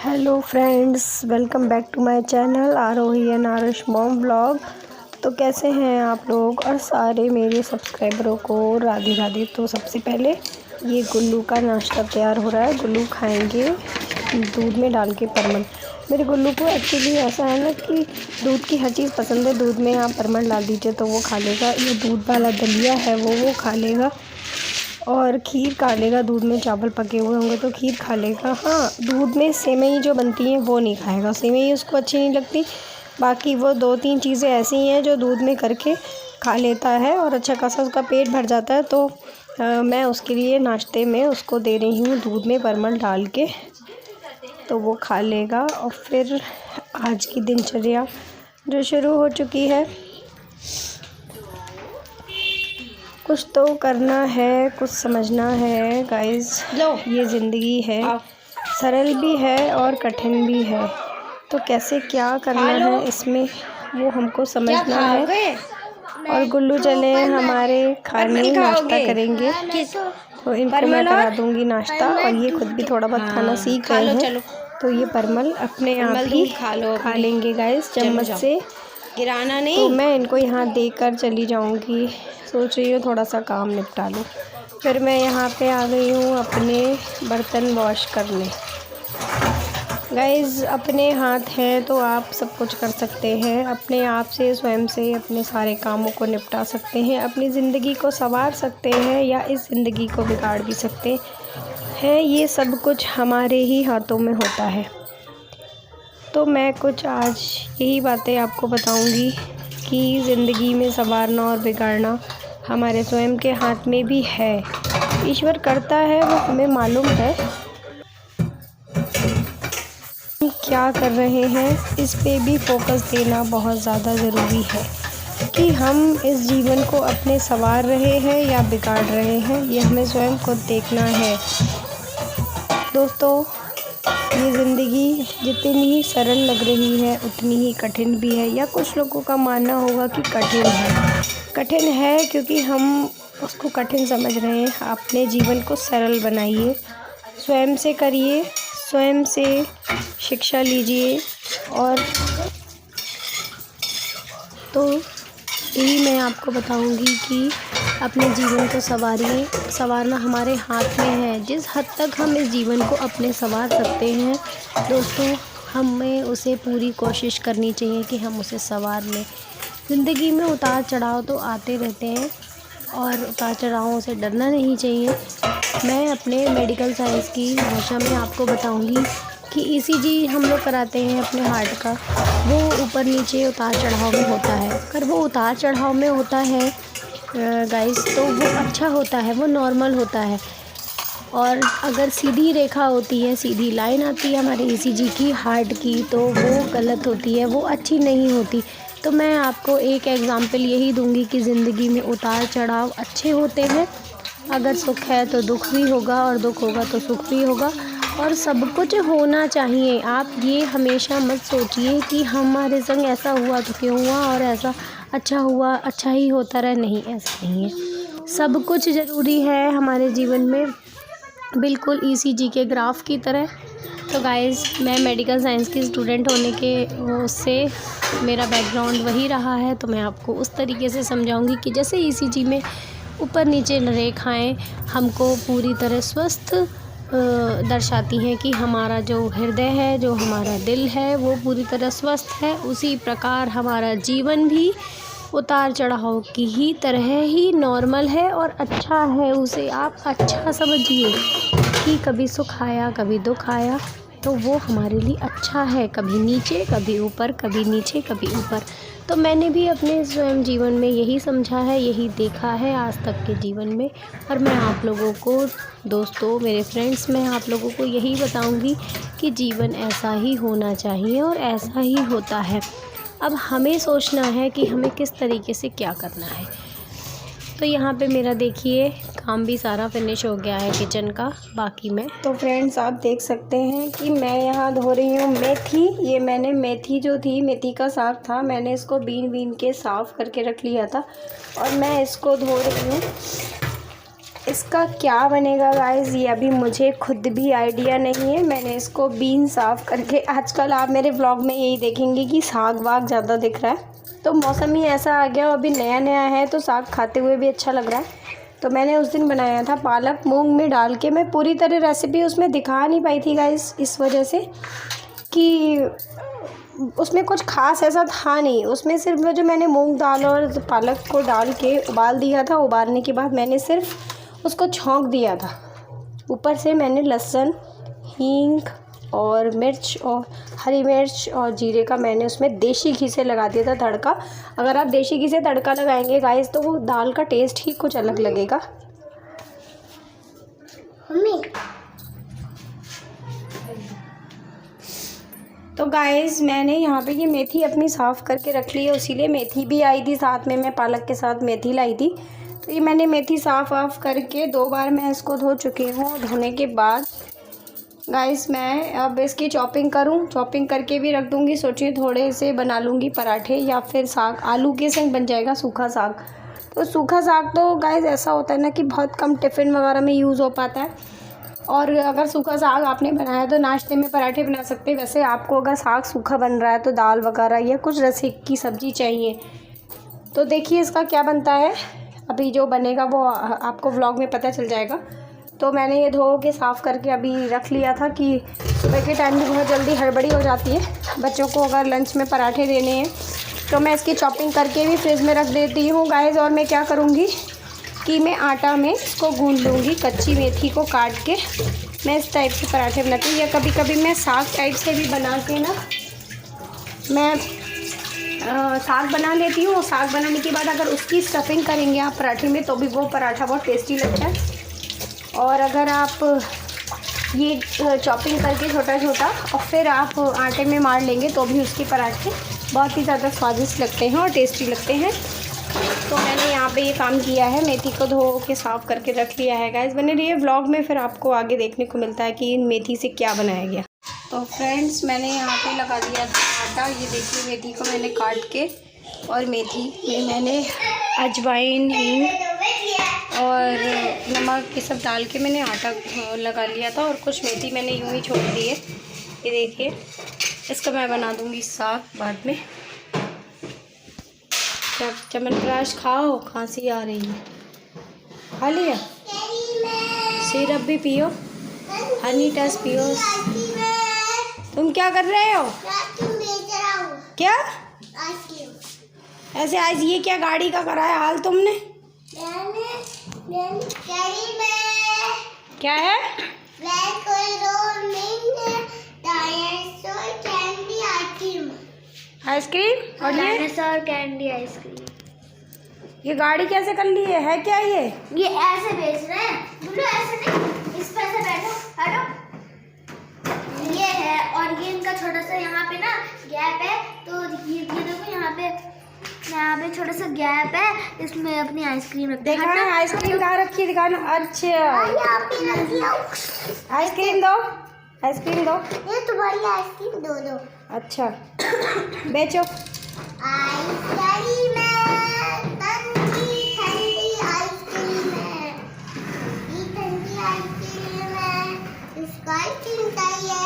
Hello friends, welcome back to my channel Arohi and Aarush mom blog. तो कैसे हैं आप लोग और सारे मेरे सब्सक्राइबरों को राधे राधे। तो सबसे पहले ये गुल्लू का नाश्ता तैयार हो रहा है। गुल्लू खाएंगे दूध में डाल के परमल। मेरे गुल्लू को एक्चुअली ऐसा है ना कि दूध की हर चीज़ पसंद है। दूध में आप परमल डाल दीजिए तो वो खा लेगा। ये दूध वाला दलिया है वो खा लेगा और खीर खा लेगा। दूध में चावल पके हुए होंगे तो खीर खा लेगा। हाँ, दूध में सेवई जो बनती हैं वो नहीं खाएगा। सेवई उसको अच्छी नहीं लगती। बाकी वो 2-3 चीज़ें ऐसी हैं जो दूध में करके खा लेता है और अच्छा खासा उसका पेट भर जाता है। तो मैं उसके लिए नाश्ते में उसको दे रही हूँ दूध में परमल डाल के, तो वो खा लेगा। और फिर आज की दिनचर्या जो शुरू हो चुकी है, कुछ तो करना है, कुछ समझना है गाइस। ये ज़िंदगी है, सरल भी है और कठिन भी है। तो कैसे क्या करना है इसमें वो हमको समझना है। और गुल्लू चले हमारे खाने नाश्ता करेंगे, तो इनको मैं करा दूंगी नाश्ता। और ये खुद भी थोड़ा बहुत खाना सीख गए हैं, तो ये परमल अपने आप ही खा लेंगे गाइस चम्मच से, गिराना नहीं। तो मैं इनको यहाँ देकर चली जाऊँगी। सोच रही हूँ थोड़ा सा काम निपटा लूँ। फिर मैं यहाँ पे आ गई हूँ अपने बर्तन वॉश करने। गाइज़, अपने हाथ हैं तो आप सब कुछ कर सकते हैं। अपने आप से, स्वयं से अपने सारे कामों को निपटा सकते हैं। अपनी ज़िंदगी को संवार सकते हैं या इस ज़िंदगी को बिगाड़ भी सकते हैं। ये सब कुछ हमारे ही हाथों में होता है। तो मैं कुछ आज यही बातें आपको बताऊंगी कि ज़िंदगी में संवारना और बिगाड़ना हमारे स्वयं के हाथ में भी है। ईश्वर करता है, वो हमें मालूम है। क्या कर रहे हैं इस पे भी फोकस देना बहुत ज़्यादा ज़रूरी है कि हम इस जीवन को अपने संवार रहे हैं या बिगाड़ रहे हैं। ये हमें स्वयं को देखना है। दोस्तों, ये ज़िंदगी जितनी ही सरल लग रही है उतनी ही कठिन भी है, या कुछ लोगों का मानना होगा कि कठिन है। कठिन है क्योंकि हम उसको कठिन समझ रहे हैं। अपने जीवन को सरल बनाइए, स्वयं से करिए, स्वयं से शिक्षा लीजिए। और तो यही मैं आपको बताऊंगी कि अपने जीवन को संवारिए। संवारना हमारे हाथ में है। जिस हद तक हम इस जीवन को अपने संवार सकते हैं दोस्तों, हमें उसे पूरी कोशिश करनी चाहिए कि हम उसे संवार लें। ज़िंदगी में उतार चढ़ाव तो आते रहते हैं और उतार चढ़ावों से डरना नहीं चाहिए। मैं अपने मेडिकल साइंस की भाषा में आपको बताऊंगी कि ईसीजी हम लोग कराते हैं अपने हार्ट का, वो ऊपर नीचे उतार चढ़ाव में होता है। अगर वो उतार चढ़ाव में होता है गाइस तो वो अच्छा होता है, वो नॉर्मल होता है। और अगर सीधी रेखा होती है, सीधी लाइन आती है हमारे ईसीजी की, हार्ट की, तो वो गलत होती है, वो अच्छी नहीं होती। तो मैं आपको एक एग्ज़ाम्पल यही दूंगी कि ज़िंदगी में उतार चढ़ाव अच्छे होते हैं। अगर सुख है तो दुख भी होगा और दुख होगा तो सुख भी होगा, और सब कुछ होना चाहिए। आप ये हमेशा मत सोचिए कि हमारे संग ऐसा हुआ तो क्यों हुआ और ऐसा अच्छा हुआ, अच्छा ही होता रहे। नहीं, ऐसा नहीं है। सब कुछ ज़रूरी है हमारे जीवन में, बिल्कुल ईसीजी के ग्राफ की तरह। तो गाइज़, मैं मेडिकल साइंस की स्टूडेंट होने के वो से मेरा बैकग्राउंड वही रहा है, तो मैं आपको उस तरीके से समझाऊंगी कि जैसे ईसीजी में ऊपर नीचे रेखाएं हमको पूरी तरह स्वस्थ दर्शाती हैं कि हमारा जो हृदय है, जो हमारा दिल है, वो पूरी तरह स्वस्थ है। उसी प्रकार हमारा जीवन भी उतार चढ़ाव की ही तरह ही नॉर्मल है और अच्छा है। उसे आप अच्छा समझिए कि कभी सुख आया, कभी दुख आया, तो वो हमारे लिए अच्छा है। कभी नीचे, कभी ऊपर, कभी नीचे, कभी ऊपर। तो मैंने भी अपने स्वयं जीवन में यही समझा है, यही देखा है आज तक के जीवन में। और मैं आप लोगों को, दोस्तों, मेरे फ्रेंड्स, मैं आप लोगों को यही बताऊंगी कि जीवन ऐसा ही होना चाहिए और ऐसा ही होता है। अब हमें सोचना है कि हमें किस तरीके से क्या करना है। तो यहाँ पे मेरा देखिए काम भी सारा फिनिश हो गया है किचन का। बाकी मैं, तो फ्रेंड्स, आप देख सकते हैं कि मैं यहाँ धो रही हूँ मेथी। ये मैंने मेथी जो थी, मेथी का साग था, मैंने इसको बीन के साफ़ करके रख लिया था और मैं इसको धो रही हूँ। इसका क्या बनेगा गाइस, ये अभी मुझे खुद भी आइडिया नहीं है। मैंने इसको बीन साफ़ करके, आजकल आप मेरे व्लॉग में यही देखेंगे कि साग वाग ज़्यादा दिख रहा है, तो मौसम ही ऐसा आ गया, अभी नया नया है तो साग खाते हुए भी अच्छा लग रहा है। तो मैंने उस दिन बनाया था पालक मूंग में डाल के। मैं पूरी तरह रेसिपी उसमें दिखा नहीं पाई थी गाइस, इस वजह से कि उसमें कुछ खास ऐसा था नहीं। उसमें सिर्फ वो जो मैंने मूंग दाल और पालक को डाल के उबाल दिया था, उबालने के बाद मैंने सिर्फ उसको छौंक दिया था। ऊपर से मैंने लहसुन, हींग और मिर्च और हरी मिर्च और जीरे का मैंने उसमें देसी घी से लगा दिया था तड़का। अगर आप देसी घी से तड़का लगाएंगे गाइस तो वो दाल का टेस्ट ही कुछ अलग लगेगा। मम्मी तो गाइस मैंने यहाँ पे ये मेथी अपनी साफ़ करके रख ली है, इसीलिए मेथी भी आई थी साथ में, मैं पालक के साथ मेथी लाई थी। तो ये मैंने मेथी साफ़ करके 2 बार मैं इसको धो चुकी हूँ। धोने के बाद गाइस मैं अब इसकी चॉपिंग चॉपिंग करके भी रख दूँगी। सोचिए थोड़े से बना लूँगी पराठे या फिर साग, आलू के संग बन जाएगा सूखा साग। तो सूखा साग तो गाइस ऐसा होता है ना कि बहुत कम टिफ़िन वगैरह में यूज़ हो पाता है, और अगर सूखा साग आपने बनाया तो नाश्ते में पराठे बना सकते हैं। वैसे आपको अगर साग सूखा बन रहा है तो दाल वगैरह या कुछ रसे की सब्ज़ी चाहिए। तो देखिए इसका क्या बनता है, अभी जो बनेगा वो आपको व्लॉग में पता चल जाएगा। तो मैंने ये धो के साफ़ करके अभी रख लिया था कि सुबह के टाइम भी बहुत जल्दी हड़बड़ी हो जाती है बच्चों को अगर लंच में पराठे देने हैं। तो मैं इसकी चॉपिंग करके भी फ्रिज में रख देती हूँ गाइस। और मैं क्या करूँगी कि मैं आटा में इसको गूंद लूँगी, कच्ची मेथी को काट के मैं इस टाइप के पराठे बनाती हूँ। या कभी कभी मैं साग टाइप से भी बना के ना मैं साग बना लेती हूँ। साग बनाने के बाद अगर उसकी स्टफिंग करेंगे आप पराठे में तो भी वो पराठा बहुत टेस्टी लगता है। और अगर आप ये चॉपिंग करके छोटा छोटा और फिर आप आटे में मार लेंगे तो भी उसके पराठे बहुत ही ज़्यादा स्वादिष्ट लगते हैं और टेस्टी लगते हैं। तो मैंने यहाँ पे ये काम किया है, मेथी को धो के साफ़ करके रख लिया है गाइस। बने रहिए व्लॉग में, फिर आपको आगे देखने को मिलता है कि इन मेथी से क्या बनाया गया। तो फ्रेंड्स मैंने यहाँ पे लगा दिया था आटा। ये देखिए मेथी को मैंने काट के, और मेथी में मैंने अजवाइन, हींग और नमक ये सब डाल के मैंने आटा लगा लिया था। और कुछ मेथी मैंने यूँ ही छोड़ दी है। ये देखिए इसका मैं बना दूँगी साग बाद में। च्यवनप्राश खाओ, खांसी आ रही है, खा लिया। सिरप भी पियो, हनी टच पियो। तुम क्या कर रहे हो? क्या ऐसे आज ये क्या गाड़ी का कराया हाल तुमने? क्या है? आइसक्रीम और डायनासोर कैंडी आइसक्रीम। ये गाड़ी कैसे कर ली है क्या ये ऐसे बेच रहे हैं बोलो, ऐसे नहीं, इस पे ऐसे बैठो, हटो। ये है और ये इनका छोटा सा यहाँ पे ना गैप है, तो ये देखो यहाँ पे छोटा सा गैप है, इसमें अपनी आइसक्रीम रखते हैं। देखा आइसक्रीम कहाँ रखी है, दिखाना। अच्छा आइसक्रीम दो, आइसक्रीम दो। ये तुम्हारी आइसक्रीम दो। अच्छा बेचो। आइसक्रीम है, ठंडी आइसक्रीम है, ये ठंडी आइसक्रीम है, इसका आइसक्रीम चाहिए,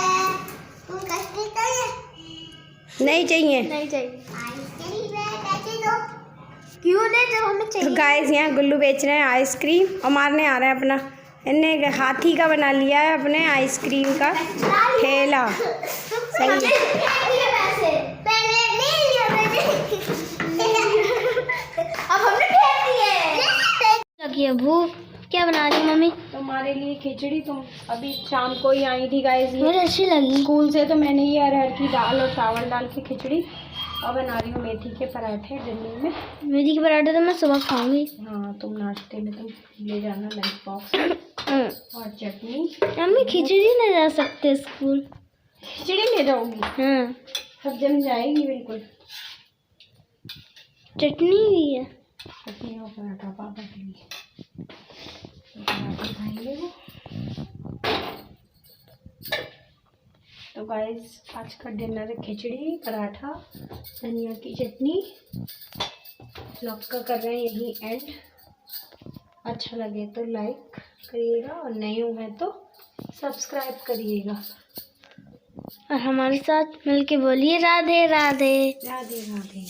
तुमको आइसक्रीम चाहिए? नहीं चाहिए, नहीं चाहिए। आइसक्रीम है, पैसे दो। क्यों नहीं, जब हमें चाहिए। तो गाइस यहाँ गुल्लू बेच रहे हैं आइसक्रीम और मारने आ रहे हैं अपना, इनने हाथी का बना लिया है अपने आइसक्रीम का ठेला। सही है। अब हमने फेंक दिए। भूख क्या बना रही मम्मी? तुम्हारे लिए खिचड़ी। तुम अभी शाम को ही आई थी गाइस, मुझे अच्छी लगी स्कूल से। तो मैंने ये अरहर की दाल और चावल डाल के खिचड़ी, और बना रही हूँ मेथी के पराठे डिनर में। मेथी के पराठे तो मैं सुबह खाऊंगी। हाँ तुम नाश्ते में तुम ले जाना लंच बॉक्स। और चटनी। मम्मी खिचड़ी नहीं जा सकते स्कूल? खिचड़ी ले जाऊंगी? हाँ सब जम जाएगी बिल्कुल। चटनी भी है। चटनी और पराठा पापा के लिए, तो पराठे खाएंगे वो। तो गाइस आज का डिनर है खिचड़ी, पराठा, धनिया की चटनी। व्लॉग का कर रहे हैं यही एंड। अच्छा लगे तो लाइक करिएगा और नए हो हैं तो सब्सक्राइब करिएगा। और हमारे साथ मिलके बोलिए राधे राधे। राधे राधे।